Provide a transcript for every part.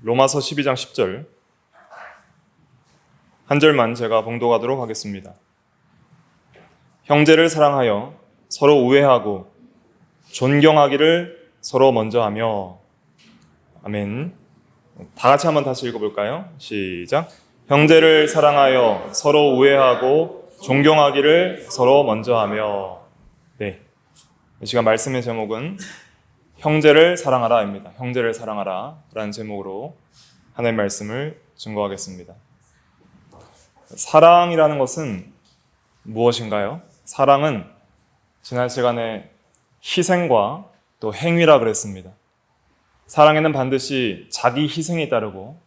로마서 12장 10절 한 절만 제가 봉독하도록 하겠습니다. 형제를 사랑하여 서로 우애하고 존경하기를 서로 먼저 하며. 아멘. 다 같이 한번 다시 읽어볼까요? 시작. 형제를 사랑하여 서로 우애하고 존경하기를 서로 먼저 하며. 네, 이 시간 말씀의 제목은 형제를 사랑하라입니다. 형제를 사랑하라 라는 제목으로 하나님의 말씀을 증거하겠습니다. 사랑이라는 것은 무엇인가요? 사랑은 지난 시간에 희생과 또 행위라 그랬습니다. 사랑에는 반드시 자기 희생이 따르고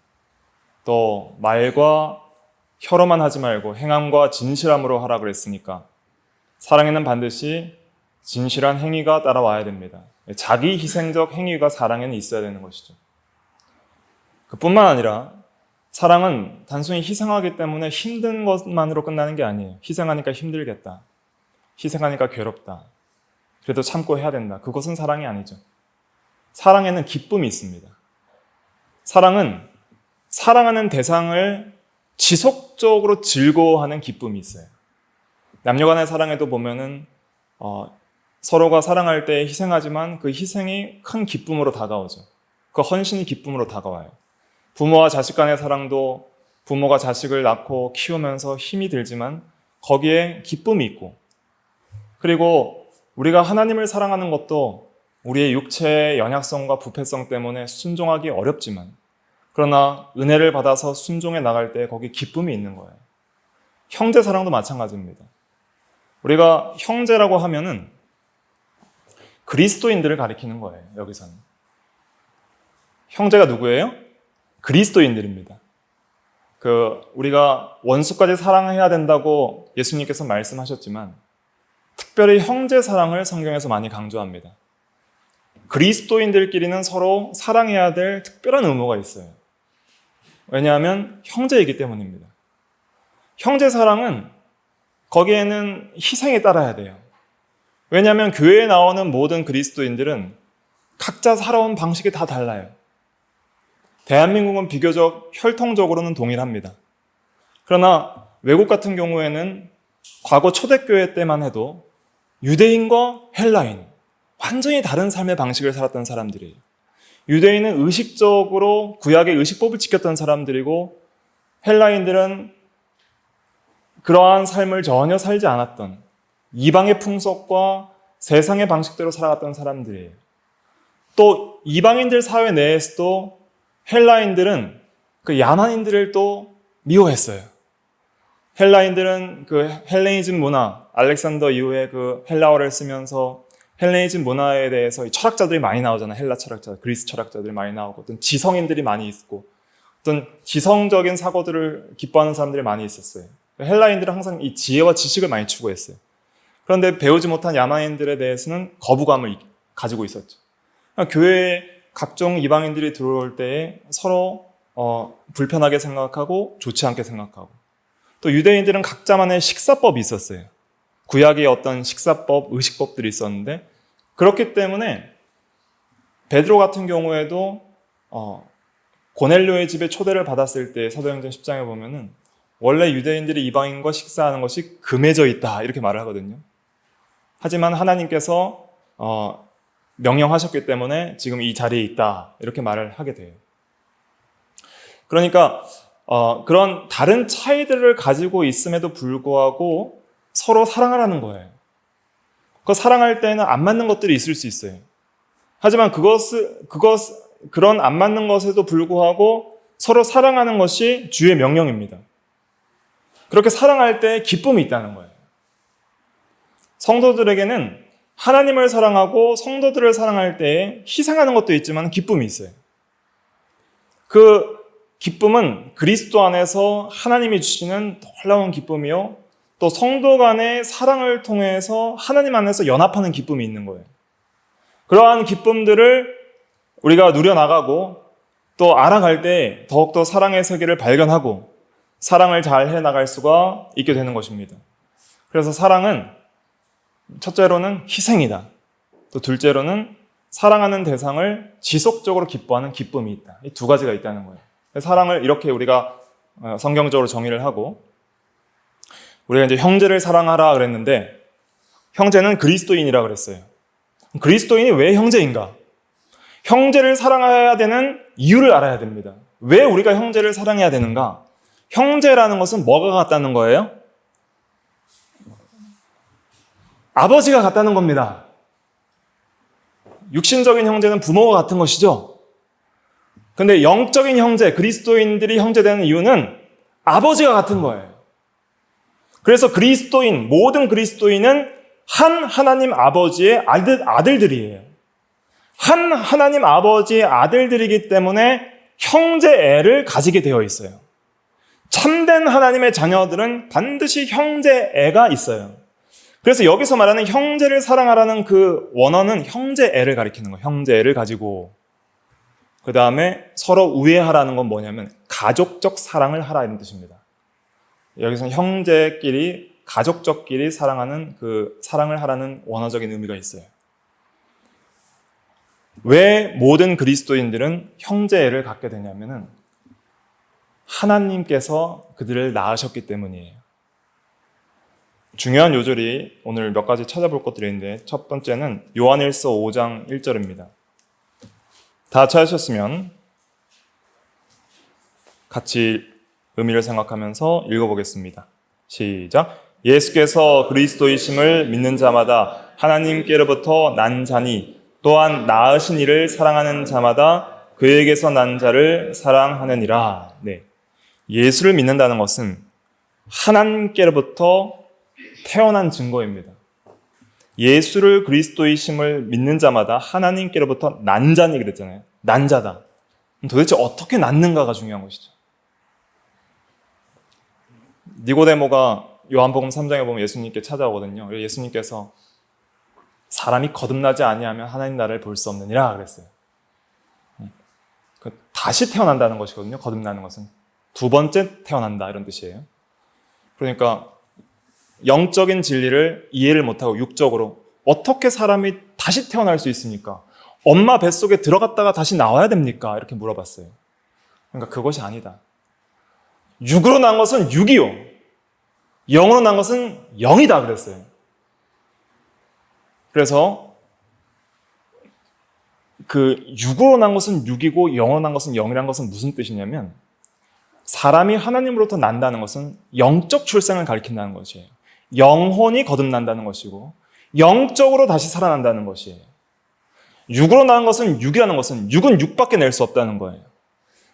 또 말과 혀로만 하지 말고 행함과 진실함으로 하라 그랬으니까 사랑에는 반드시 진실한 행위가 따라와야 됩니다. 자기 희생적 행위가 사랑에는 있어야 되는 것이죠. 그뿐만 아니라 사랑은 단순히 희생하기 때문에 힘든 것만으로 끝나는 게 아니에요. 희생하니까 힘들겠다. 희생하니까 괴롭다. 그래도 참고 해야 된다. 그것은 사랑이 아니죠. 사랑에는 기쁨이 있습니다. 사랑은 사랑하는 대상을 지속적으로 즐거워하는 기쁨이 있어요. 남녀간의 사랑에도 보면은 서로가 사랑할 때 희생하지만 그 희생이 큰 기쁨으로 다가오죠. 그 헌신이 기쁨으로 다가와요. 부모와 자식 간의 사랑도 부모가 자식을 낳고 키우면서 힘이 들지만 거기에 기쁨이 있고, 그리고 우리가 하나님을 사랑하는 것도 우리의 육체의 연약성과 부패성 때문에 순종하기 어렵지만 그러나 은혜를 받아서 순종해 나갈 때 거기 기쁨이 있는 거예요. 형제 사랑도 마찬가지입니다. 우리가 형제라고 하면은 그리스도인들을 가리키는 거예요. 여기서는 형제가 누구예요? 그리스도인들입니다. 우리가 원수까지 사랑해야 된다고 예수님께서 말씀하셨지만 특별히 형제 사랑을 성경에서 많이 강조합니다. 그리스도인들끼리는 서로 사랑해야 될 특별한 의무가 있어요. 왜냐하면 형제이기 때문입니다. 형제 사랑은 거기에는 희생이 따라야 돼요. 왜냐하면 교회에 나오는 모든 그리스도인들은 각자 살아온 방식이 다 달라요. 대한민국은 비교적 혈통적으로는 동일합니다. 그러나 외국 같은 경우에는 과거 초대교회 때만 해도 유대인과 헬라인, 완전히 다른 삶의 방식을 살았던 사람들이에요. 유대인은 의식적으로 구약의 의식법을 지켰던 사람들이고 헬라인들은 그러한 삶을 전혀 살지 않았던 이방의 풍속과 세상의 방식대로 살아갔던 사람들이에요. 또 이방인들 사회 내에서도 헬라인들은 그 야만인들을 또 미워했어요. 헬라인들은 그 헬레니즘 문화, 알렉산더 이후에 그 헬라어를 쓰면서 헬레니즘 문화에 대해서 철학자들이 많이 나오잖아요. 헬라 철학자, 그리스 철학자들이 많이 나오고 어떤 지성인들이 많이 있고 어떤 지성적인 사고들을 기뻐하는 사람들이 많이 있었어요. 헬라인들은 항상 이 지혜와 지식을 많이 추구했어요. 그런데 배우지 못한 야만인들에 대해서는 거부감을 가지고 있었죠. 교회에 각종 이방인들이 들어올 때에 서로 불편하게 생각하고 좋지 않게 생각하고, 또 유대인들은 각자만의 식사법이 있었어요. 구약의 어떤 식사법, 의식법들이 있었는데 그렇기 때문에 베드로 같은 경우에도 고넬료의 집에 초대를 받았을 때 사도행전 10장에 보면은 원래 유대인들이 이방인과 식사하는 것이 금해져 있다 이렇게 말을 하거든요. 하지만 하나님께서 명령하셨기 때문에 지금 이 자리에 있다 이렇게 말을 하게 돼요. 그러니까 그런 다른 차이들을 가지고 있음에도 불구하고 서로 사랑하라는 거예요. 그 사랑할 때는 안 맞는 것들이 있을 수 있어요. 하지만 그런 안 맞는 것에도 불구하고 서로 사랑하는 것이 주의 명령입니다. 그렇게 사랑할 때 기쁨이 있다는 거예요. 성도들에게는 하나님을 사랑하고 성도들을 사랑할 때 희생하는 것도 있지만 기쁨이 있어요. 그 기쁨은 그리스도 안에서 하나님이 주시는 놀라운 기쁨이요, 또 성도 간의 사랑을 통해서 하나님 안에서 연합하는 기쁨이 있는 거예요. 그러한 기쁨들을 우리가 누려나가고 또 알아갈 때 더욱더 사랑의 세계를 발견하고 사랑을 잘 해나갈 수가 있게 되는 것입니다. 그래서 사랑은 첫째로는 희생이다. 또 둘째로는 사랑하는 대상을 지속적으로 기뻐하는 기쁨이 있다. 이 두 가지가 있다는 거예요. 사랑을 이렇게 우리가 성경적으로 정의를 하고, 우리가 이제 형제를 사랑하라 그랬는데 형제는 그리스도인이라 그랬어요. 그리스도인이 왜 형제인가? 형제를 사랑해야 되는 이유를 알아야 됩니다. 왜 우리가 형제를 사랑해야 되는가? 형제라는 것은 뭐가 같다는 거예요? 아버지가 같다는 겁니다. 육신적인 형제는 부모가 같은 것이죠. 근데 영적인 형제, 그리스도인들이 형제되는 이유는 아버지가 같은 거예요. 그래서 그리스도인, 모든 그리스도인은 한 하나님 아버지의 아들들이에요. 한 하나님 아버지의 아들들이기 때문에 형제애를 가지게 되어 있어요. 참된 하나님의 자녀들은 반드시 형제애가 있어요. 그래서 여기서 말하는 형제를 사랑하라는 그 원어는 형제애를 가리키는 거예요. 형제애를 가지고. 그 다음에 서로 우애하라는 건 뭐냐면 가족적 사랑을 하라 이런 뜻입니다. 여기서는 형제끼리, 가족적끼리 사랑하는 그 사랑을 하라는 원어적인 의미가 있어요. 왜 모든 그리스도인들은 형제애를 갖게 되냐면은 하나님께서 그들을 낳으셨기 때문이에요. 중요한 요절이 오늘 몇 가지 찾아볼 것들이 있는데, 첫 번째는 요한일서 5장 1절입니다. 다 찾으셨으면 같이 의미를 생각하면서 읽어보겠습니다. 시작. 예수께서 그리스도이심을 믿는 자마다 하나님께로부터 난 자니 또한 낳으신 이를 사랑하는 자마다 그에게서 난 자를 사랑하느니라. 네. 예수를 믿는다는 것은 하나님께로부터 태어난 증거입니다. 예수를 그리스도이심을 믿는 자마다 하나님께로부터 난 자니 그랬잖아요. 난 자다. 도대체 어떻게 낳는가가 중요한 것이죠. 니고데모가 요한복음 3장에 보면 예수님께 찾아오거든요. 예수님께서 사람이 거듭나지 아니하면 하나님 나라를 볼 수 없느니라 그랬어요. 다시 태어난다는 것이거든요. 거듭나는 것은 두 번째 태어난다 이런 뜻이에요. 그러니까 영적인 진리를 이해를 못하고 육적으로 어떻게 사람이 다시 태어날 수 있습니까? 엄마 뱃속에 들어갔다가 다시 나와야 됩니까? 이렇게 물어봤어요. 그러니까 그것이 아니다. 육으로 난 것은 육이요, 영으로 난 것은 영이다 그랬어요. 그래서 그 육으로 난 것은 육이고 영으로 난 것은 영이라는 것은 무슨 뜻이냐면, 사람이 하나님으로부터 난다는 것은 영적 출생을 가리킨다는 것이에요. 영혼이 거듭난다는 것이고 영적으로 다시 살아난다는 것이에요. 육으로 난 것은 육이라는 것은 육은 육밖에 낼 수 없다는 거예요.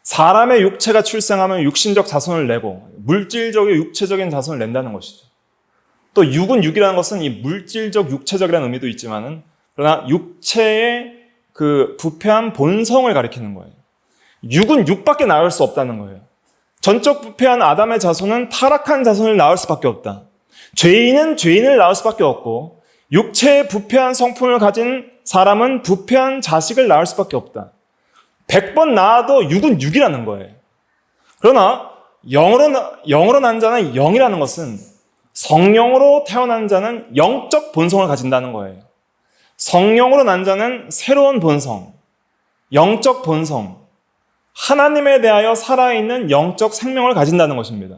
사람의 육체가 출생하면 육신적 자손을 내고 물질적인 육체적인 자손을 낸다는 것이죠. 또 육은 육이라는 것은 이 물질적 육체적이라는 의미도 있지만은, 그러나 육체의 그 부패한 본성을 가리키는 거예요. 육은 육밖에 낳을 수 없다는 거예요. 전적 부패한 아담의 자손은 타락한 자손을 낳을 수밖에 없다. 죄인은 죄인을 낳을 수밖에 없고 육체의 부패한 성품을 가진 사람은 부패한 자식을 낳을 수밖에 없다. 100번 낳아도 육은 육이라는 거예요. 그러나 영으로 난 자는 영이라는 것은 성령으로 태어난 자는 영적 본성을 가진다는 거예요. 성령으로 난 자는 새로운 본성, 영적 본성, 하나님에 대하여 살아있는 영적 생명을 가진다는 것입니다.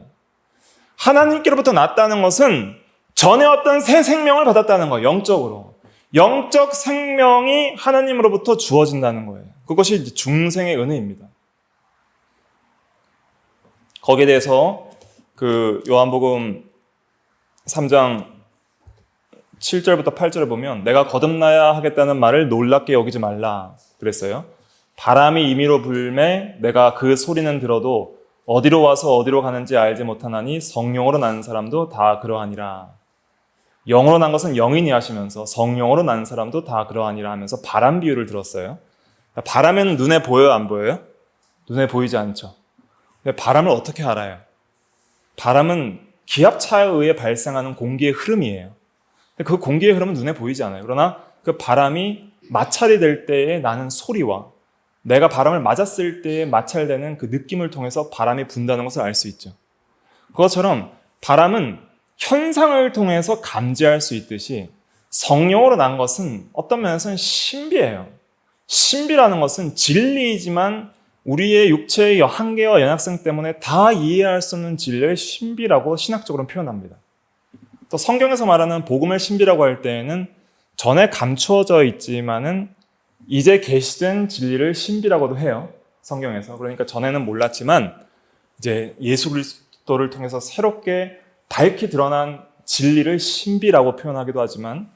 하나님께로부터 났다는 것은 전에 어떤 새 생명을 받았다는 거예요. 영적으로. 영적 생명이 하나님으로부터 주어진다는 거예요. 그것이 중생의 은혜입니다. 거기에 대해서 그 요한복음 3장 7절부터 8절을 보면, 내가 거듭나야 하겠다는 말을 놀랍게 여기지 말라 그랬어요. 바람이 임의로 불매 내가 그 소리는 들어도 어디로 와서 어디로 가는지 알지 못하나니 성령으로 난 사람도 다 그러하니라. 영으로 난 것은 영인이 하시면서 성령으로 난 사람도 다 그러하니라 하면서 바람 비유를 들었어요. 바람은 눈에 보여요, 안 보여요? 눈에 보이지 않죠. 근데 바람을 어떻게 알아요? 바람은 기압차에 의해 발생하는 공기의 흐름이에요. 근데 그 공기의 흐름은 눈에 보이지 않아요. 그러나 그 바람이 마찰이 될 때에 나는 소리와 내가 바람을 맞았을 때에 마찰되는 그 느낌을 통해서 바람이 분다는 것을 알 수 있죠. 그것처럼 바람은 현상을 통해서 감지할 수 있듯이 성령으로 난 것은 어떤 면에서는 신비해요. 신비라는 것은 진리이지만 우리의 육체의 한계와 연약성 때문에 다 이해할 수 없는 진리를 신비라고 신학적으로 표현합니다. 또 성경에서 말하는 복음의 신비라고 할 때에는 전에 감추어져 있지만은 이제 계시된 진리를 신비라고도 해요. 성경에서. 그러니까 전에는 몰랐지만 이제 예수 그리스도를 통해서 새롭게 밝히 드러난 진리를 신비라고 표현하기도 하지만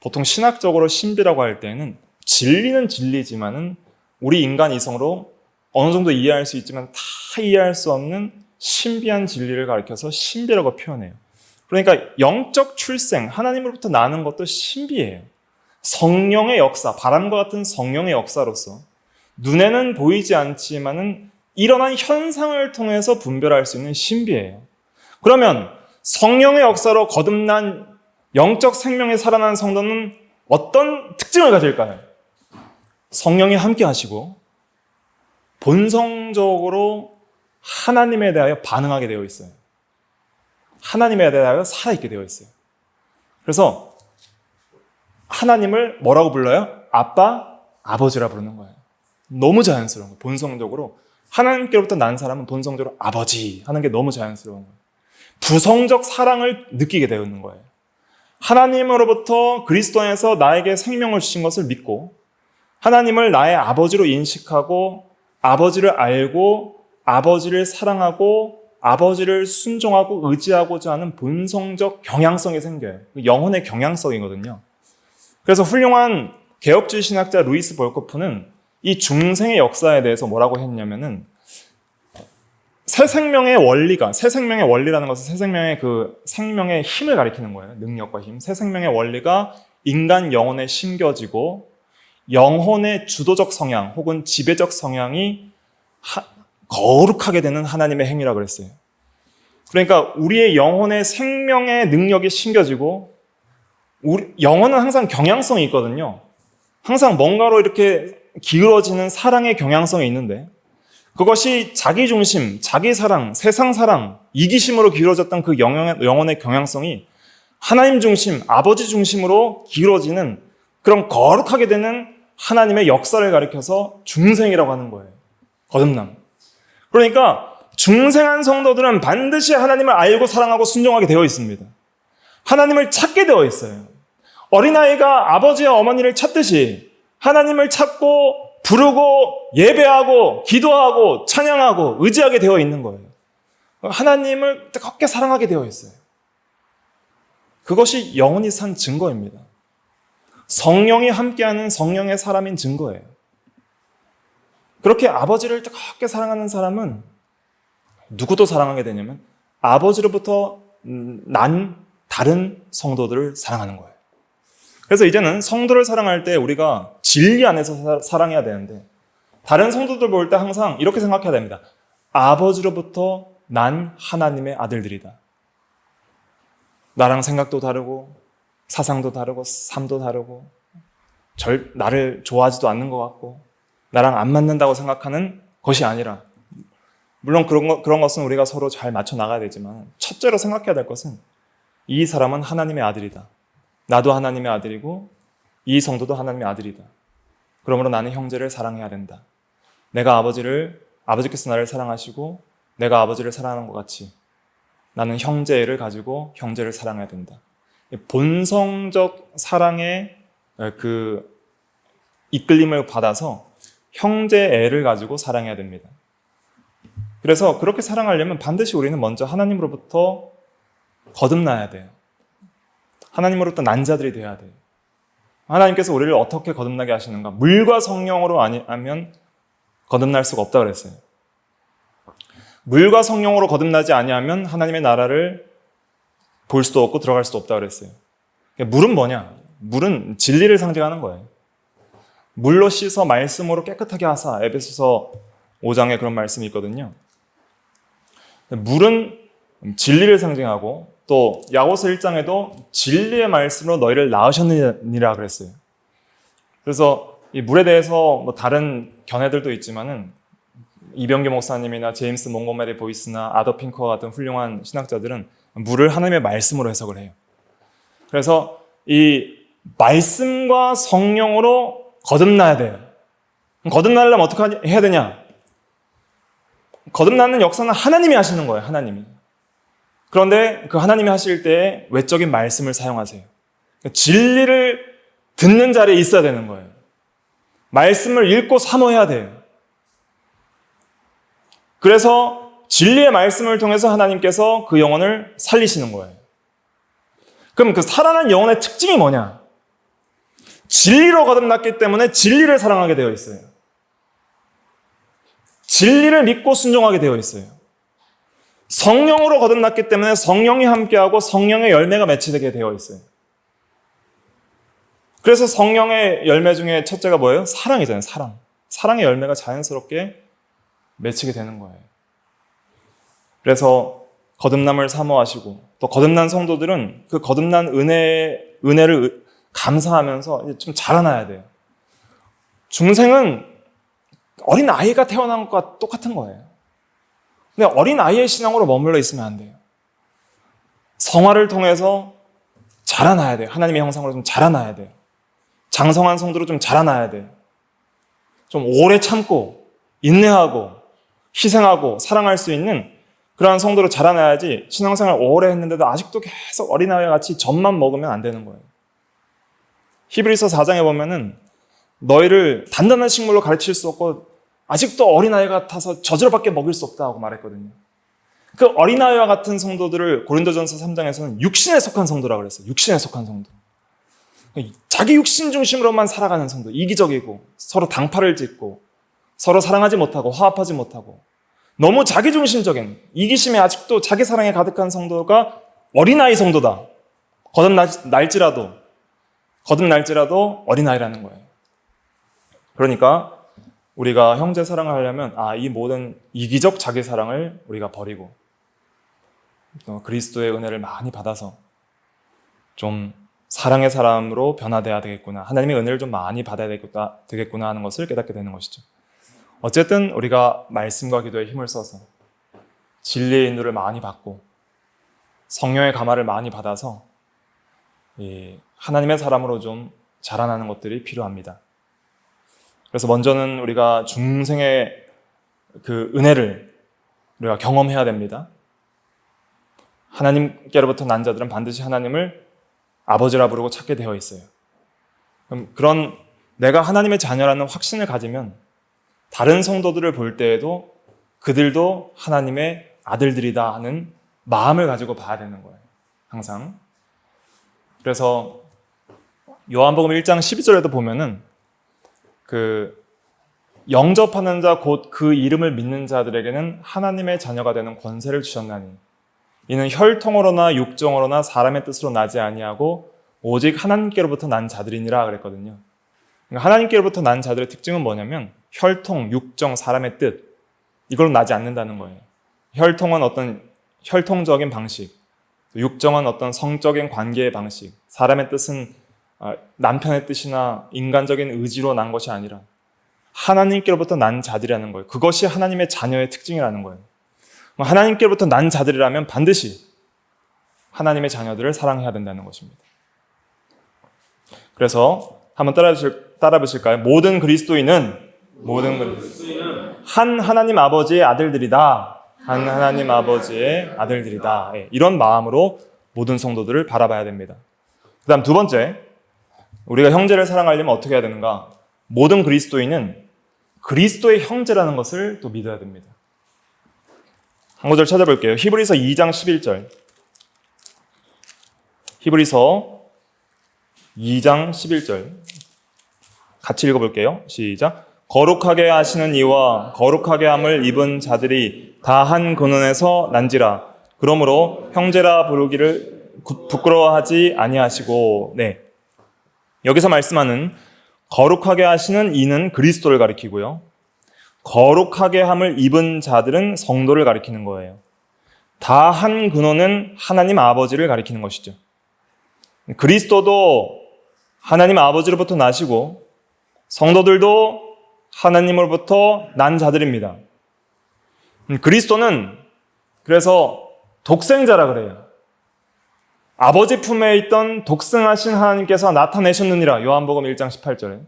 보통 신학적으로 신비라고 할 때는 진리는 진리지만은 우리 인간 이성으로 어느 정도 이해할 수 있지만 다 이해할 수 없는 신비한 진리를 가리켜서 신비라고 표현해요. 그러니까 영적 출생, 하나님으로부터 나는 것도 신비해요. 성령의 역사, 바람과 같은 성령의 역사로서 눈에는 보이지 않지만은 일어난 현상을 통해서 분별할 수 있는 신비예요. 그러면 성령의 역사로 거듭난 영적 생명에 살아난 성도는 어떤 특징을 가질까요? 성령이 함께 하시고 본성적으로 하나님에 대하여 반응하게 되어 있어요. 하나님에 대하여 살아있게 되어 있어요. 그래서 하나님을 뭐라고 불러요? 아빠, 아버지라 부르는 거예요. 너무 자연스러운 거예요. 본성적으로 하나님께로부터 난 사람은 본성적으로 아버지 하는 게 너무 자연스러운 거예요. 부성적 사랑을 느끼게 되는 거예요. 하나님으로부터 그리스도 안에서 나에게 생명을 주신 것을 믿고 하나님을 나의 아버지로 인식하고 아버지를 알고 아버지를 사랑하고 아버지를 순종하고 의지하고자 하는 본성적 경향성이 생겨요. 영혼의 경향성이거든요. 그래서 훌륭한 개혁주의 신학자 루이스 볼코프는 이 중생의 역사에 대해서 뭐라고 했냐면은 새 생명의 원리라는 것은 새 생명의 그 생명의 힘을 가리키는 거예요. 능력과 힘. 새 생명의 원리가 인간 영혼에 심겨지고 영혼의 주도적 성향 혹은 지배적 성향이 거룩하게 되는 하나님의 행위라고 그랬어요. 그러니까 우리의 영혼의 생명의 능력이 심겨지고 영혼은 항상 경향성이 있거든요. 항상 뭔가로 이렇게 기울어지는 사랑의 경향성이 있는데 그것이 자기 중심, 자기 사랑, 세상 사랑, 이기심으로 기울어졌던 그 영혼의 경향성이 하나님 중심, 아버지 중심으로 기울어지는 그런 거룩하게 되는 하나님의 역사를 가리켜서 중생이라고 하는 거예요. 거듭남. 그러니까 중생한 성도들은 반드시 하나님을 알고 사랑하고 순종하게 되어 있습니다. 하나님을 찾게 되어 있어요. 어린아이가 아버지와 어머니를 찾듯이 하나님을 찾고 부르고 예배하고 기도하고 찬양하고 의지하게 되어 있는 거예요. 하나님을 뜨겁게 사랑하게 되어 있어요. 그것이 영원히 산 증거입니다. 성령이 함께하는 성령의 사람인 증거예요. 그렇게 아버지를 뜨겁게 사랑하는 사람은 누구도 사랑하게 되냐면 아버지로부터 난 다른 성도들을 사랑하는 거예요. 그래서 이제는 성도를 사랑할 때 우리가 진리 안에서 사랑해야 되는데 다른 성도들 볼 때 항상 이렇게 생각해야 됩니다. 아버지로부터 난 하나님의 아들들이다. 나랑 생각도 다르고 사상도 다르고 삶도 다르고 나를 좋아하지도 않는 것 같고 나랑 안 맞는다고 생각하는 것이 아니라 물론 그런 것은 우리가 서로 잘 맞춰 나가야 되지만 첫째로 생각해야 될 것은 이 사람은 하나님의 아들이다. 나도 하나님의 아들이고 이 성도도 하나님의 아들이다. 그러므로 나는 형제를 사랑해야 된다. 내가 아버지께서 나를 사랑하시고 내가 아버지를 사랑하는 것 같이 나는 형제애를 가지고 형제를 사랑해야 된다. 본성적 사랑의 그 이끌림을 받아서 형제애를 가지고 사랑해야 됩니다. 그래서 그렇게 사랑하려면 반드시 우리는 먼저 하나님으로부터 거듭나야 돼요. 하나님으로부터 난 자들이 되어야 돼요. 하나님께서 우리를 어떻게 거듭나게 하시는가? 물과 성령으로 아니면 거듭날 수가 없다 그랬어요. 물과 성령으로 거듭나지 아니하면 하나님의 나라를 볼 수도 없고 들어갈 수도 없다 그랬어요. 물은 뭐냐? 물은 진리를 상징하는 거예요. 물로 씻어 말씀으로 깨끗하게 하사. 에베소서 5장에 그런 말씀이 있거든요. 물은 진리를 상징하고 또 야고보서 1장에도 진리의 말씀으로 너희를 낳으셨느니라 그랬어요. 그래서 이 물에 대해서 뭐 다른 견해들도 있지만은 이병규 목사님이나 제임스 몽고메리 보이스나 아더 핑커 같은 훌륭한 신학자들은 물을 하나님의 말씀으로 해석을 해요. 그래서 이 말씀과 성령으로 거듭나야 돼요. 거듭나려면 어떻게 해야 되냐? 거듭나는 역사는 하나님이 하시는 거예요. 하나님이. 그런데 그 하나님이 하실 때 외적인 말씀을 사용하세요. 진리를 듣는 자리에 있어야 되는 거예요. 말씀을 읽고 사모해야 돼요. 그래서 진리의 말씀을 통해서 하나님께서 그 영혼을 살리시는 거예요. 그럼 그 살아난 영혼의 특징이 뭐냐? 진리로 거듭났기 때문에 진리를 사랑하게 되어 있어요. 진리를 믿고 순종하게 되어 있어요. 성령으로 거듭났기 때문에 성령이 함께하고 성령의 열매가 맺히게 되어 있어요. 그래서 성령의 열매 중에 첫째가 뭐예요? 사랑이잖아요. 사랑. 사랑의 열매가 자연스럽게 맺히게 되는 거예요. 그래서 거듭남을 사모하시고 또 거듭난 성도들은 그 거듭난 은혜를 감사하면서 좀 자라나야 돼요. 중생은 어린 아이가 태어난 것과 똑같은 거예요. 근데 어린 아이의 신앙으로 머물러 있으면 안 돼요. 성화를 통해서 자라나야 돼요. 하나님의 형상으로 좀 자라나야 돼요. 장성한 성도로 좀 자라나야 돼요. 좀 오래 참고 인내하고 희생하고 사랑할 수 있는 그러한 성도로 자라나야지 신앙생활 오래 했는데도 아직도 계속 어린아이와 같이 젖만 먹으면 안 되는 거예요. 히브리서 4장에 보면은 너희를 단단한 식물로 가르칠 수 없고 아직도 어린아이 같아서 젖으로밖에 먹일 수 없다고 말했거든요. 그 어린아이와 같은 성도들을 고린도전서 3장에서는 육신에 속한 성도라고 그랬어요. 육신에 속한 성도. 자기 육신 중심으로만 살아가는 성도, 이기적이고 서로 당파를 짓고 서로 사랑하지 못하고 화합하지 못하고 너무 자기중심적인 이기심에 아직도 자기 사랑에 가득한 성도가 어린아이 성도다. 거듭날지라도 어린아이라는 거예요. 그러니까 우리가 형제 사랑을 하려면 이 모든 이기적 자기 사랑을 우리가 버리고 그리스도의 은혜를 많이 받아서 좀 사랑의 사람으로 변화돼야 되겠구나. 하나님의 은혜를 좀 많이 받아야 되겠구나 하는 것을 깨닫게 되는 것이죠. 어쨌든 우리가 말씀과 기도에 힘을 써서 진리의 인도를 많이 받고 성령의 감화를 많이 받아서 하나님의 사람으로 좀 자라나는 것들이 필요합니다. 그래서 먼저는 우리가 중생의 그 은혜를 우리가 경험해야 됩니다. 하나님께로부터 난 자들은 반드시 하나님을 아버지라 부르고 찾게 되어 있어요. 그런 내가 하나님의 자녀라는 확신을 가지면 다른 성도들을 볼 때에도 그들도 하나님의 아들들이다 하는 마음을 가지고 봐야 되는 거예요. 항상. 그래서 요한복음 1장 12절에도 보면은 영접하는 자 곧 그 이름을 믿는 자들에게는 하나님의 자녀가 되는 권세를 주셨나니 이는 혈통으로나 육정으로나 사람의 뜻으로 나지 아니하고 오직 하나님께로부터 난 자들이니라 그랬거든요. 그러니까 하나님께로부터 난 자들의 특징은 뭐냐면 혈통, 육정, 사람의 뜻 이걸로 나지 않는다는 거예요. 혈통은 어떤 혈통적인 방식, 육정은 어떤 성적인 관계의 방식, 사람의 뜻은 남편의 뜻이나 인간적인 의지로 난 것이 아니라 하나님께로부터 난 자들이라는 거예요. 그것이 하나님의 자녀의 특징이라는 거예요. 하나님께로부터 난 자들이라면 반드시 하나님의 자녀들을 사랑해야 된다는 것입니다. 그래서 한번 따라 보실까요? 모든 그리스도인은 한 하나님 아버지의 아들들이다. 한 하나님 아버지의 아들들이다. 이런 마음으로 모든 성도들을 바라봐야 됩니다. 그 다음 두 번째, 우리가 형제를 사랑하려면 어떻게 해야 되는가? 모든 그리스도인은 그리스도의 형제라는 것을 또 믿어야 됩니다. 한 구절 찾아볼게요. 히브리서 2장 11절. 히브리서 2장 11절. 같이 읽어볼게요. 시작. 거룩하게 하시는 이와 거룩하게 함을 입은 자들이 다 한 근원에서 난지라. 그러므로 형제라 부르기를 부끄러워하지 아니하시고. 여기서 말씀하는 거룩하게 하시는 이는 그리스도를 가리키고요. 거룩하게 함을 입은 자들은 성도를 가리키는 거예요. 다 한 근원은 하나님 아버지를 가리키는 것이죠. 그리스도도 하나님 아버지로부터 나시고 성도들도 하나님으로부터 난 자들입니다. 그리스도는 그래서 독생자라 그래요. 아버지 품에 있던 독생하신 하나님께서 나타내셨느니라. 요한복음 1장 18절에.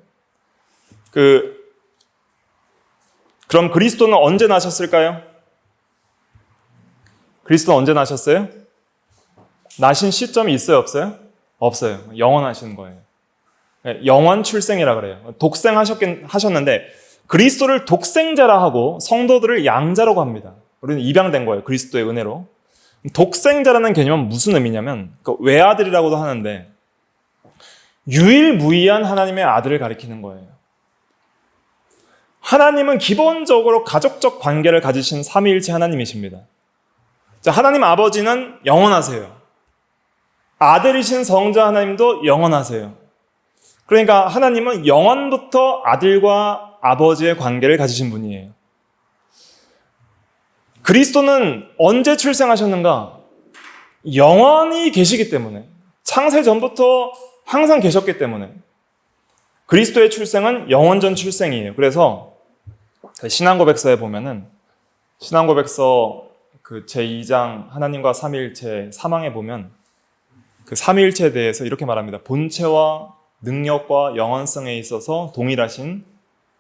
그럼 그리스도는 언제 나셨을까요? 그리스도는 언제 나셨어요? 나신 시점이 있어요, 없어요? 없어요. 영원하신 거예요. 영원 출생이라 그래요. 독생하셨는데 그리스도를 독생자라 하고 성도들을 양자라고 합니다. 우리는 입양된 거예요. 그리스도의 은혜로. 독생자라는 개념은 무슨 의미냐면 외아들이라고도 하는데 유일무이한 하나님의 아들을 가리키는 거예요. 하나님은 기본적으로 가족적 관계를 가지신 삼위일체 하나님이십니다. 자, 하나님 아버지는 영원하세요. 아들이신 성자 하나님도 영원하세요. 그러니까 하나님은 영원부터 아들과 아버지의 관계를 가지신 분이에요. 그리스도는 언제 출생하셨는가? 영원히 계시기 때문에, 창세 전부터 항상 계셨기 때문에 그리스도의 출생은 영원전 출생이에요. 그래서 신앙고백서에 보면은 신앙고백서 그 제2장 하나님과 삼위일체 3항에 보면 그 삼위일체에 대해서 이렇게 말합니다. 본체와 능력과 영원성에 있어서 동일하신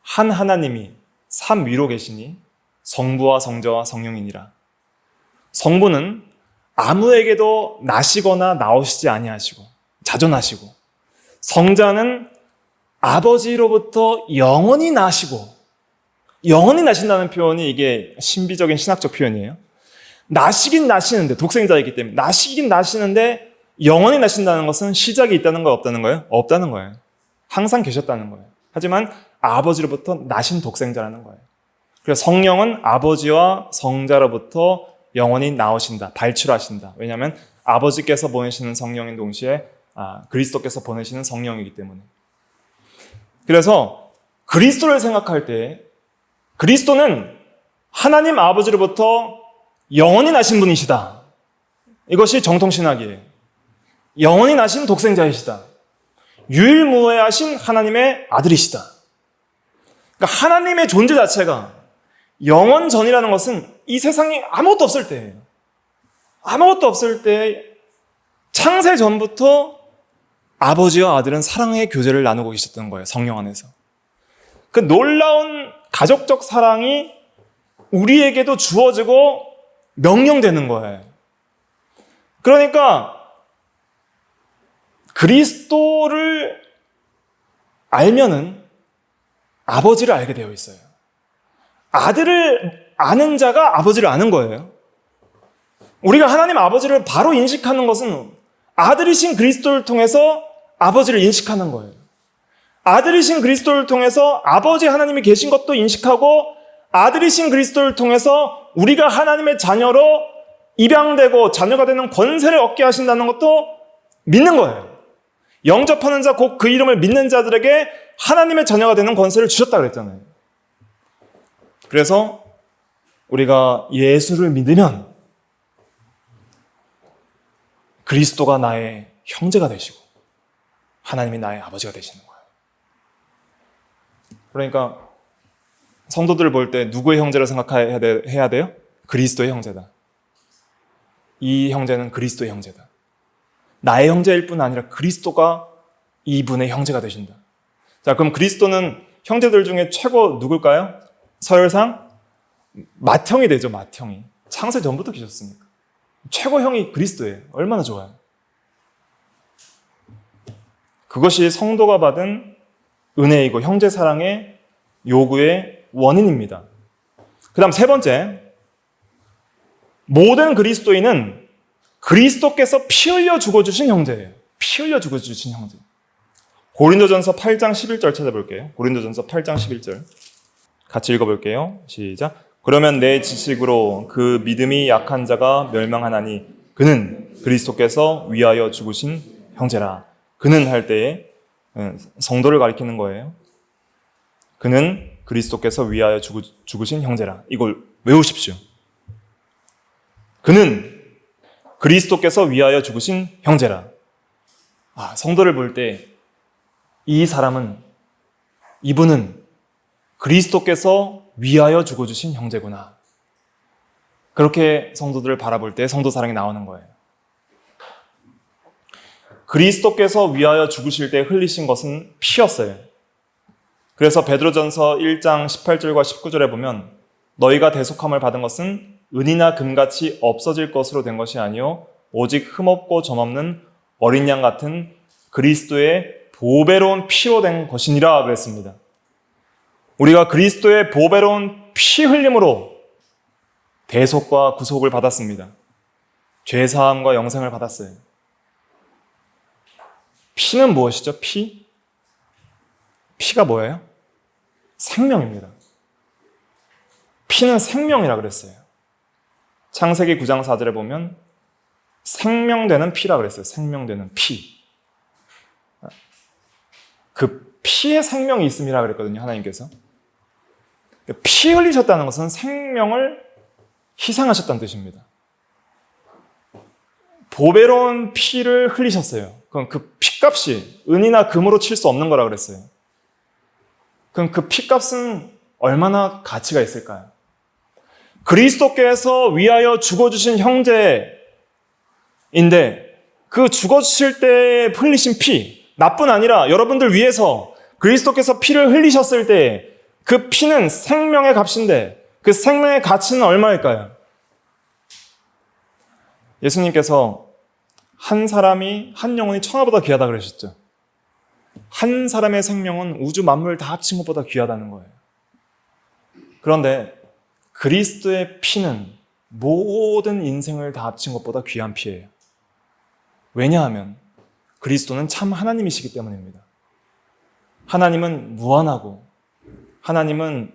한 하나님이 삼위로 계시니 성부와 성자와 성령이니라. 성부는 아무에게도 나시거나 나오시지 아니하시고 자존하시고, 성자는 아버지로부터 영원히 나시고, 영원히 나신다는 표현이 이게 신비적인 신학적 표현이에요. 나시긴 나시는데, 독생자이기 때문에 나시긴 나시는데 영원히 나신다는 것은 시작이 있다는 거예요, 없다는 거예요? 없다는 거예요. 항상 계셨다는 거예요. 하지만 아버지로부터 나신 독생자라는 거예요. 그래서 성령은 아버지와 성자로부터 영원히 나오신다, 발출하신다. 왜냐하면 아버지께서 보내시는 성령인 동시에 그리스도께서 보내시는 성령이기 때문에. 그래서 그리스도를 생각할 때 그리스도는 하나님 아버지로부터 영원히 나신 분이시다. 이것이 정통신학이에요. 영원히 나신 독생자이시다. 유일무이하신 하나님의 아들이시다. 그러니까 하나님의 존재 자체가 영원 전이라는 것은 이 세상에 아무것도 없을 때예요. 아무것도 없을 때 창세 전부터 아버지와 아들은 사랑의 교제를 나누고 계셨던 거예요. 성령 안에서. 그 놀라운 가족적 사랑이 우리에게도 주어지고 명령되는 거예요. 그러니까 그리스도를 알면은 아버지를 알게 되어 있어요. 아들을 아는 자가 아버지를 아는 거예요. 우리가 하나님 아버지를 바로 인식하는 것은 아들이신 그리스도를 통해서 아버지를 인식하는 거예요. 아들이신 그리스도를 통해서 아버지 하나님이 계신 것도 인식하고, 아들이신 그리스도를 통해서 우리가 하나님의 자녀로 입양되고 자녀가 되는 권세를 얻게 하신다는 것도 믿는 거예요. 영접하는 자, 곧 그 이름을 믿는 자들에게 하나님의 자녀가 되는 권세를 주셨다 그랬잖아요. 그래서 우리가 예수를 믿으면 그리스도가 나의 형제가 되시고 하나님이 나의 아버지가 되시는 거예요. 그러니까 성도들을 볼 때 누구의 형제를 생각해야 돼요? 그리스도의 형제다. 이 형제는 그리스도의 형제다. 나의 형제일 뿐 아니라 그리스도가 이분의 형제가 되신다. 자, 그럼 그리스도는 형제들 중에 최고 누굴까요? 서열상 맏형이 되죠. 맏형이. 창세 전부터 계셨으니까. 최고 형이 그리스도예요. 얼마나 좋아요. 그것이 성도가 받은 은혜이고 형제 사랑의 요구의 원인입니다. 그 다음 세 번째, 모든 그리스도인은 그리스도께서 피 흘려 죽어주신 형제예요. 피 흘려 죽어주신 형제. 고린도전서 8장 11절 찾아볼게요. 고린도전서 8장 11절 같이 읽어볼게요. 시작. 그러면 내 지식으로 그 믿음이 약한 자가 멸망하나니 그는 그리스도께서 위하여 죽으신 형제라. 그는 할 때에 성도를 가리키는 거예요. 그는 그리스도께서 위하여 죽으신 형제라. 이걸 외우십시오. 그는 그리스도께서 위하여 죽으신 형제라. 성도를 볼 때 이 사람은, 이분은 그리스도께서 위하여 죽어주신 형제구나. 그렇게 성도들을 바라볼 때 성도 사랑이 나오는 거예요. 그리스도께서 위하여 죽으실 때 흘리신 것은 피였어요. 그래서 베드로전서 1장 18절과 19절에 보면 너희가 대속함을 받은 것은 은이나 금같이 없어질 것으로 된 것이 아니요 오직 흠없고 점없는 어린 양 같은 그리스도의 보배로운 피로 된 것이니라 그랬습니다. 우리가 그리스도의 보배로운 피 흘림으로 대속과 구속을 받았습니다. 죄사함과 영생을 받았어요. 피는 무엇이죠? 피? 피가 뭐예요? 생명입니다. 피는 생명이라 그랬어요. 창세기 9장 4절에 보면 생명되는 피라 그랬어요. 생명되는 피. 그 피에 생명이 있음이라 그랬거든요. 하나님께서. 피 흘리셨다는 것은 생명을 희생하셨다는 뜻입니다. 보배로운 피를 흘리셨어요. 그럼 그 피값이 은이나 금으로 칠 수 없는 거라 그랬어요. 그럼 그 피값은 얼마나 가치가 있을까요? 그리스도께서 위하여 죽어주신 형제인데 그 죽어주실 때 흘리신 피, 나뿐 아니라 여러분들 위해서 그리스도께서 피를 흘리셨을 때 그 피는 생명의 값인데 그 생명의 가치는 얼마일까요? 예수님께서 한 사람이, 한 영혼이 천하보다 귀하다 그러셨죠. 한 사람의 생명은 우주 만물 다 합친 것보다 귀하다는 거예요. 그런데 그리스도의 피는 모든 인생을 다 합친 것보다 귀한 피예요. 왜냐하면 그리스도는 참 하나님이시기 때문입니다. 하나님은 무한하고 하나님은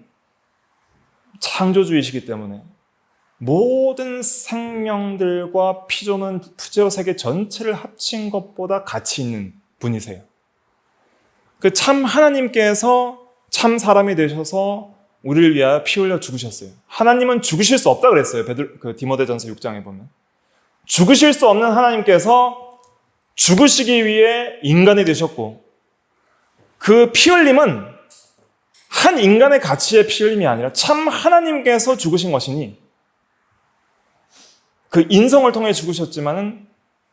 창조주이시기 때문에 모든 생명들과 피조물, 푸조 세계 전체를 합친 것보다 가치 있는 분이세요. 그 참 하나님께서 참 사람이 되셔서 우리를 위하여 피 흘려 죽으셨어요. 하나님은 죽으실 수 없다 그랬어요. 디모데전서 6장에 보면. 죽으실 수 없는 하나님께서 죽으시기 위해 인간이 되셨고 그 피 흘림은 한 인간의 가치의 피 흘림이 아니라 참 하나님께서 죽으신 것이니 그 인성을 통해 죽으셨지만은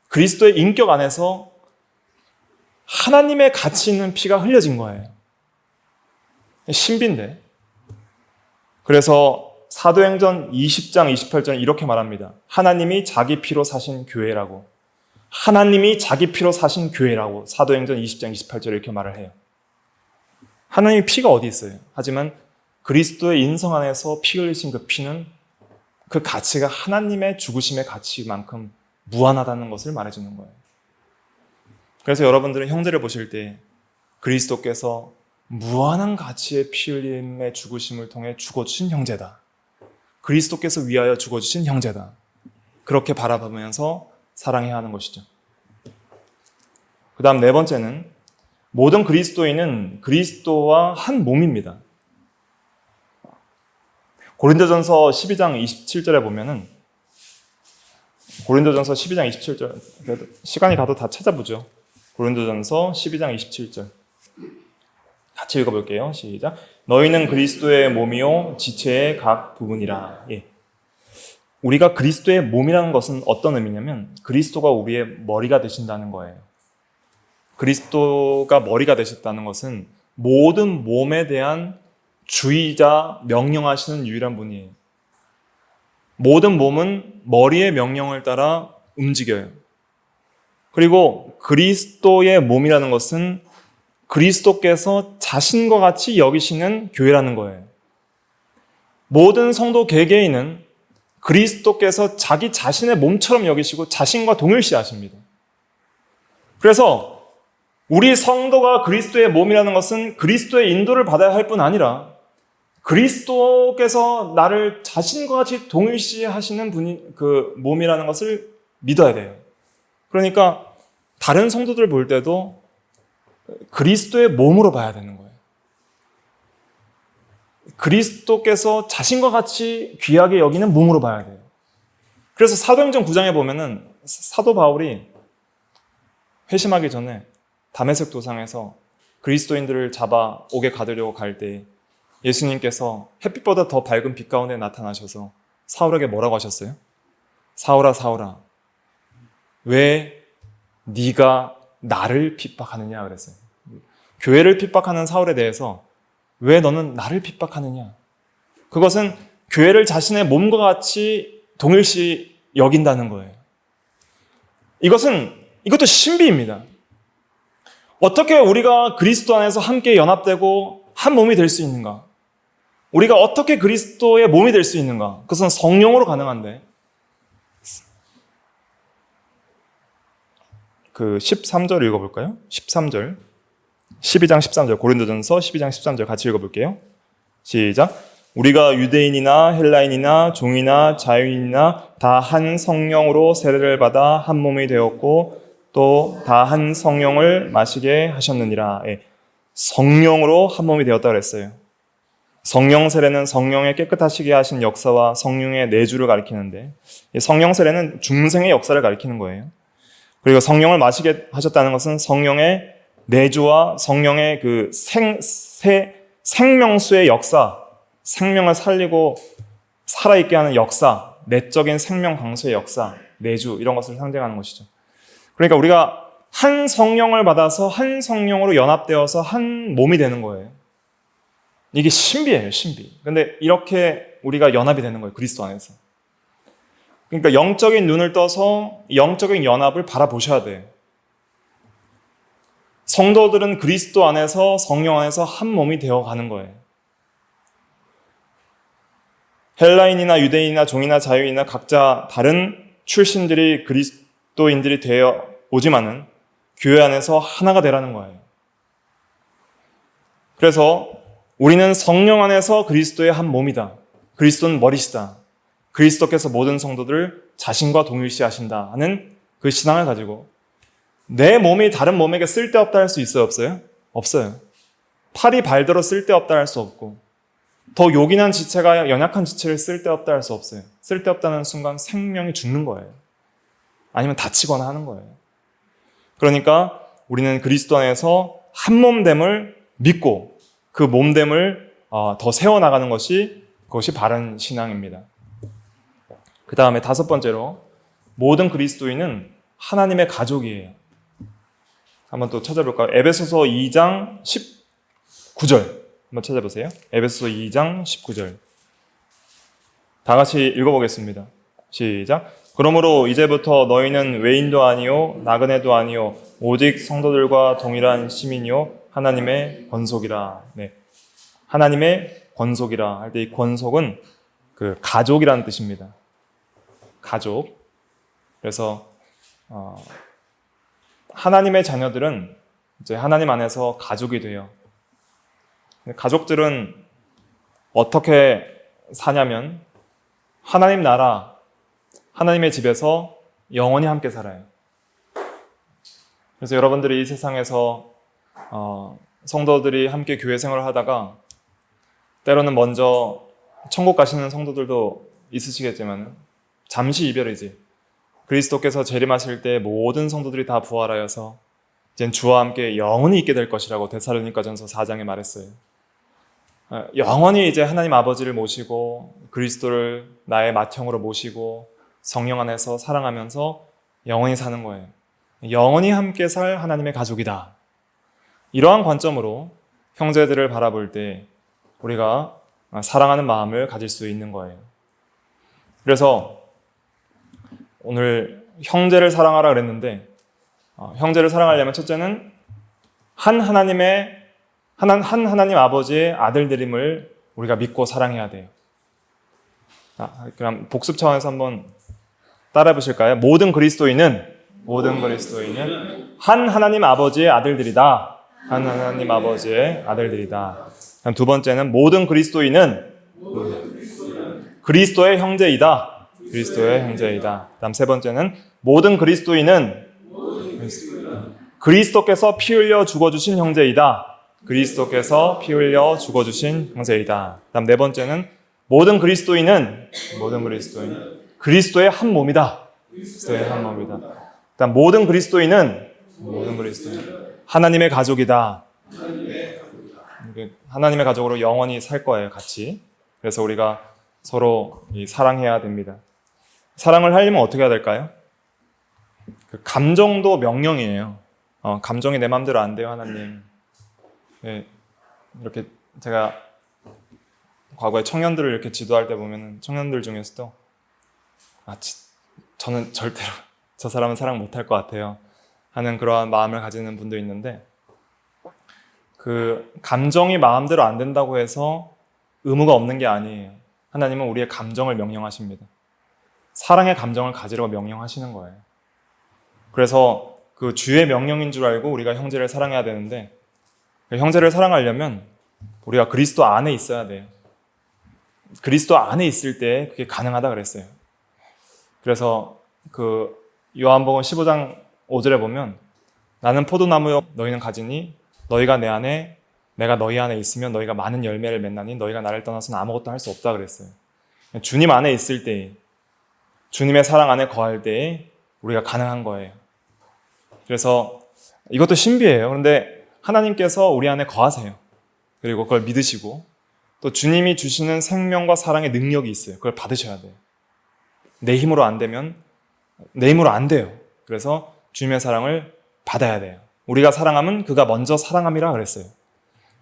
그리스도의 인격 안에서 하나님의 가치 있는 피가 흘려진 거예요. 신비인데. 그래서 사도행전 20장 28절은 이렇게 말합니다. 하나님이 자기 피로 사신 교회라고. 하나님이 자기 피로 사신 교회라고 사도행전 20장 28절에 이렇게 말을 해요. 하나님의 피가 어디 있어요? 하지만 그리스도의 인성 안에서 피 흘리신 그 피는 그 가치가 하나님의 죽으심의 가치만큼 무한하다는 것을 말해주는 거예요. 그래서 여러분들은 형제를 보실 때 그리스도께서 무한한 가치의 피 흘림의 죽으심을 통해 죽어주신 형제다. 그리스도께서 위하여 죽어주신 형제다. 그렇게 바라보면서 사랑해야 하는 것이죠. 그 다음 네 번째는 모든 그리스도인은 그리스도와 한 몸입니다. 고린도전서 12장 27절에 보면은 고린도전서 12장 27절 시간이 가도 다 찾아보죠. 고린도전서 12장 27절 같이 읽어볼게요. 시작. 너희는 그리스도의 몸이요 지체의 각 부분이라. 예. 우리가 그리스도의 몸이라는 것은 어떤 의미냐면 그리스도가 우리의 머리가 되신다는 거예요. 그리스도가 머리가 되셨다는 것은 모든 몸에 대한 주의자, 명령하시는 유일한 분이에요. 모든 몸은 머리의 명령을 따라 움직여요. 그리고 그리스도의 몸이라는 것은 그리스도께서 자신과 같이 여기시는 교회라는 거예요. 모든 성도 개개인은 그리스도께서 자기 자신의 몸처럼 여기시고 자신과 동일시하십니다. 그래서 우리 성도가 그리스도의 몸이라는 것은 그리스도의 인도를 받아야 할 뿐 아니라 그리스도께서 나를 자신과 같이 동일시하시는 분이 그 몸이라는 것을 믿어야 돼요. 그러니까 다른 성도들 볼 때도 그리스도의 몸으로 봐야 되는 거예요. 그리스도께서 자신과 같이 귀하게 여기는 몸으로 봐야 돼요. 그래서 사도행전 9장에 보면은 사도 바울이 회심하기 전에 다메섹 도상에서 그리스도인들을 잡아 옥에 가두려고 갈 때 예수님께서 햇빛보다 더 밝은 빛 가운데 나타나셔서 사울에게 뭐라고 하셨어요? 사울아 사울아 왜 네가 나를 핍박하느냐 그랬어요. 교회를 핍박하는 사울에 대해서 왜 너는 나를 핍박하느냐? 그것은 교회를 자신의 몸과 같이 동일시 여긴다는 거예요. 이것도 신비입니다. 어떻게 우리가 그리스도 안에서 함께 연합되고 한 몸이 될 수 있는가? 우리가 어떻게 그리스도의 몸이 될 수 있는가? 그것은 성령으로 가능한데, 그 13절 읽어볼까요? 13절. 12장 13절. 고린도전서 12장 13절 같이 읽어볼게요. 시작. 우리가 유대인이나 헬라인이나 종이나 자유인이나 다 한 성령으로 세례를 받아 한 몸이 되었고 또 다 한 성령을 마시게 하셨느니라. 예. 성령으로 한 몸이 되었다 그랬어요. 성령 세례는 성령의 깨끗하시게 하신 역사와 성령의 내주를 가리키는데, 성령 세례는 중생의 역사를 가리키는 거예요. 그리고 성령을 마시게 하셨다는 것은 성령의 내주와 성령의 그 생명수의 역사, 생명을 살리고 살아있게 하는 역사, 내적인 생명 강수의 역사, 내주, 이런 것을 상징하는 것이죠. 그러니까 우리가 한 성령을 받아서 한 성령으로 연합되어서 한 몸이 되는 거예요. 이게 신비예요, 신비. 근데 이렇게 우리가 연합이 되는 거예요, 그리스도 안에서. 그러니까 영적인 눈을 떠서 영적인 연합을 바라보셔야 돼요. 성도들은 그리스도 안에서, 성령 안에서 한 몸이 되어가는 거예요. 헬라인이나 유대인이나 종이나 자유인이나 각자 다른 출신들이 그리스도인들이 되어 오지만은 교회 안에서 하나가 되라는 거예요. 그래서 우리는 성령 안에서 그리스도의 한 몸이다. 그리스도는 머리시다. 그리스도께서 모든 성도들을 자신과 동일시 하신다 하는 그 신앙을 가지고 내 몸이 다른 몸에게 쓸데없다 할 수 있어요? 없어요? 없어요. 팔이 발대로 쓸데없다 할 수 없고 더 요긴한 지체가 연약한 지체를 쓸데없다 할 수 없어요. 쓸데없다는 순간 생명이 죽는 거예요. 아니면 다치거나 하는 거예요. 그러니까 우리는 그리스도 안에서 한 몸됨을 믿고 그 몸됨을 더 세워나가는 그것이 바른 신앙입니다. 그 다음에 다섯 번째로 모든 그리스도인은 하나님의 가족이에요. 한번 또 찾아볼까요? 에베소서 2장 19절 한번 찾아보세요. 에베소서 2장 19절 다 같이 읽어보겠습니다. 시작. 그러므로 이제부터 너희는 외인도 아니요 나그네도 아니요 오직 성도들과 동일한 시민이요 하나님의 권속이라. 네. 하나님의 권속이라 할 때 이 권속은 그 가족이라는 뜻입니다. 가족. 그래서 하나님의 자녀들은 이제 하나님 안에서 가족이 돼요. 가족들은 어떻게 사냐면 하나님 나라, 하나님의 집에서 영원히 함께 살아요. 그래서 여러분들이 이 세상에서 성도들이 함께 교회 생활을 하다가 때로는 먼저 천국 가시는 성도들도 있으시겠지만 잠시 이별이지. 그리스도께서 재림하실 때 모든 성도들이 다 부활하여서 이젠 주와 함께 영원히 있게 될 것이라고 데살로니가전서 4장에 말했어요. 영원히 이제 하나님 아버지를 모시고 그리스도를 나의 맏형으로 모시고 성령 안에서 사랑하면서 영원히 사는 거예요. 영원히 함께 살 하나님의 가족이다. 이러한 관점으로 형제들을 바라볼 때 우리가 사랑하는 마음을 가질 수 있는 거예요. 그래서 오늘 형제를 사랑하라 그랬는데 형제를 사랑하려면 첫째는 한 하나님 아버지의 아들들임을 우리가 믿고 사랑해야 돼요. 그럼 복습 차원에서 한번 따라해 보실까요? 모든 그리스도인은 한 하나님 아버지의 아들들이다. 한 하나님 아버지의 아들들이다. 그럼 두 번째는 모든 그리스도인은 그리스도의 형제이다. 다음 세 번째는 모든 그리스도인은 그리스도께서 피 흘려 죽어주신 형제이다. 다음 네 번째는 모든 그리스도인은 그리스도의 한 몸이다. 다음 모든 그리스도인은 하나님의 가족이다. 하나님의 가족으로 영원히 살 거예요, 같이. 그래서 우리가 서로 사랑해야 됩니다. 사랑을 하려면 어떻게 해야 될까요? 감정도 명령이에요. 감정이 내 마음대로 안 돼요, 하나님. 네, 이렇게 제가 과거에 청년들을 이렇게 지도할 때 보면은 청년들 중에서도 저는 절대로 저 사람은 사랑 못할 것 같아요 하는 그러한 마음을 가지는 분도 있는데, 그 감정이 마음대로 안 된다고 해서 의무가 없는 게 아니에요. 하나님은 우리의 감정을 명령하십니다. 사랑의 감정을 가지라고 명령하시는 거예요. 그래서 그 주의 명령인 줄 알고 우리가 형제를 사랑해야 되는데, 형제를 사랑하려면 우리가 그리스도 안에 있어야 돼요. 그리스도 안에 있을 때 그게 가능하다 그랬어요. 그래서 그 요한복음 15장 5절에 보면, 나는 포도나무요 너희는 가지니 너희가 내 안에 내가 너희 안에 있으면 너희가 많은 열매를 맺나니 너희가 나를 떠나서는 아무것도 할 수 없다 그랬어요. 주님 안에 있을 때, 주님의 사랑 안에 거할 때에 우리가 가능한 거예요. 그래서 이것도 신비해요. 그런데 하나님께서 우리 안에 거하세요. 그리고 그걸 믿으시고 또 주님이 주시는 생명과 사랑의 능력이 있어요. 그걸 받으셔야 돼요. 내 힘으로 안 되면, 내 힘으로 안 돼요. 그래서 주님의 사랑을 받아야 돼요. 우리가 사랑하면 그가 먼저 사랑함이라 그랬어요.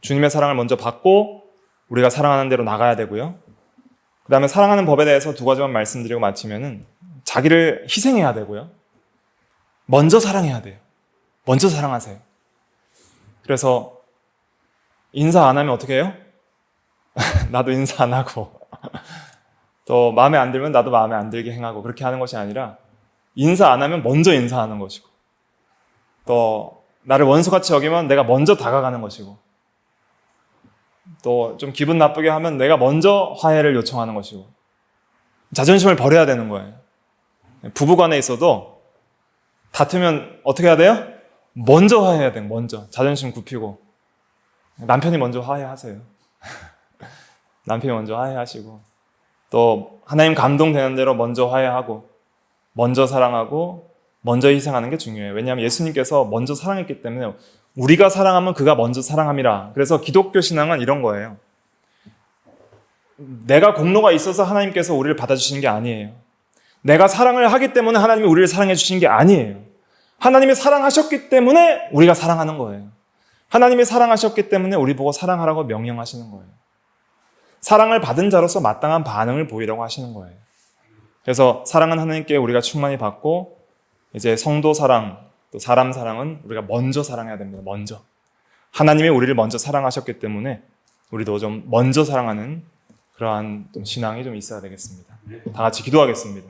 주님의 사랑을 먼저 받고 우리가 사랑하는 대로 나가야 되고요. 그 다음에 사랑하는 법에 대해서 두 가지만 말씀드리고 마치면은, 자기를 희생해야 되고요. 먼저 사랑해야 돼요. 먼저 사랑하세요. 그래서 인사 안 하면 어떻게 해요? 나도 인사 안 하고 또 마음에 안 들면 나도 마음에 안 들게 행하고, 그렇게 하는 것이 아니라 인사 안 하면 먼저 인사하는 것이고, 또 나를 원수같이 여기면 내가 먼저 다가가는 것이고, 또 좀 기분 나쁘게 하면 내가 먼저 화해를 요청하는 것이고, 자존심을 버려야 되는 거예요. 부부간에 있어도 다투면 어떻게 해야 돼요? 먼저 화해해야 돼요. 먼저 자존심 굽히고. 남편이 먼저 화해하세요. 남편이 먼저 화해하시고, 또 하나님 감동되는 대로 먼저 화해하고, 먼저 사랑하고, 먼저 희생하는 게 중요해요. 왜냐하면 예수님께서 먼저 사랑했기 때문에 우리가 사랑하면 그가 먼저 사랑함이라. 그래서 기독교 신앙은 이런 거예요. 내가 공로가 있어서 하나님께서 우리를 받아주시는 게 아니에요. 내가 사랑을 하기 때문에 하나님이 우리를 사랑해 주신 게 아니에요. 하나님이 사랑하셨기 때문에 우리가 사랑하는 거예요. 하나님이 사랑하셨기 때문에 우리 보고 사랑하라고 명령하시는 거예요. 사랑을 받은 자로서 마땅한 반응을 보이라고 하시는 거예요. 그래서 사랑은 하나님께 우리가 충만히 받고, 이제 성도 사랑, 또 사람 사랑은 우리가 먼저 사랑해야 됩니다. 먼저. 하나님이 우리를 먼저 사랑하셨기 때문에 우리도 좀 먼저 사랑하는 그러한 좀 신앙이 좀 있어야 되겠습니다. 다 같이 기도하겠습니다.